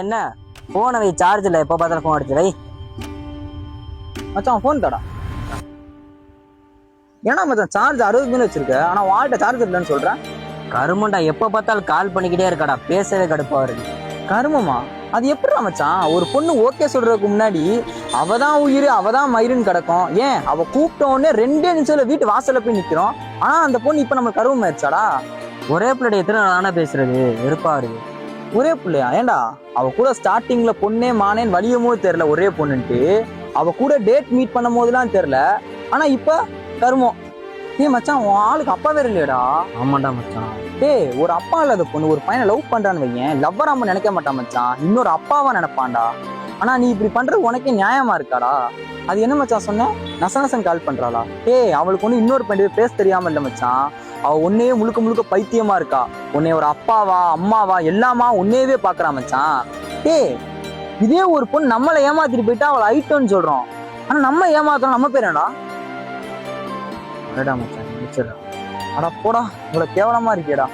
என்ன போனை வை, சார்ஜ் இல்லை, எப்போ பார்த்தாலும் ஃபோன் அடிச்சு வை. மச்சான் ஃபோன் தடா. ஏன்னா மச்சான் சார்ஜ் 60 வச்சிருக்க, ஆனா வால்ட்ட சார்ஜ் இல்லைன்னு சொல்றேன். கருமண்டா, எப்போ பார்த்தாலும் கால் பண்ணிக்கிட்டே இருக்கடா, பேசவே கடுப்பா வருது. கருமமா? அது எப்படிடா மச்சான்? ஒரு பொண்ணு ஓகே சொல்றதுக்கு முன்னாடி அவதான் உயிர் அவதான் மயிருன்னு கிடக்கும். ஏன் அவ கூப்பிட்ட உடனே 2 நிமிஷத்துல வீட்டு வாசல்ல போய் நிக்கிறோம். ஆனா அந்த பொண்ணு இப்ப நம்ம கருமம் ஆயிடுச்சாடா? ஒரே பிள்ளை எத்தனை நானா பேசுறது, வெறுப்பா வருது. ஒரே பிள்ளையா? ஏண்டா அவ கூட ஸ்டார்டிங்ல பொண்ணே மானேன்னு வலியுமோ தெரியல, ஒரே பொண்ணுன்ட்டு அவ கூட டேட் மீட் பண்ணும் போதெல்லாம் தெரியல. ஆனா இப்ப கருமம். மச்சான் உன் ஆளுக்கு அப்பாவே இல்லையடா? ஆமாண்டா மச்சான். ஒரு அப்பா இல்லாத பொண்ணு ஒரு பையனை லவ் பண்றான்னு வையன், லவ்வராம நினைக்க மாட்டான் மச்சான், இன்னொரு அப்பாவா நினைப்பான்டா. ஆனா நீ இப்படி பண்றது உனக்கே நியாயமா இருக்காடா? அது என்ன மச்சான் சொன்ன? நசநசன் கால் பண்றாளா? அவளுக்கு ஒண்ணு இன்னொரு பெண்ணு பேச தெரியாம இல்ல மச்சான், அவ உன்னையே முழுக்க முழுக்க பைத்தியமா இருக்கா. உன்னை ஒரு அப்பாவா அம்மாவா எல்லாமா உன்னையவே பாக்குறா மச்சான். இதே ஒரு பொண்ணு நம்மளை ஏமாத்திட்டு போயிட்டா அவளை ஐட்டோன்னு சொல்றோம், ஆனா நம்ம ஏமாத்துறோம், நம்ம பேர் என்னடா? அடடா மச்சான், முடிச்சிடறா. அடா போடா, இவ்வளவு கேவலமா இருக்கேடா.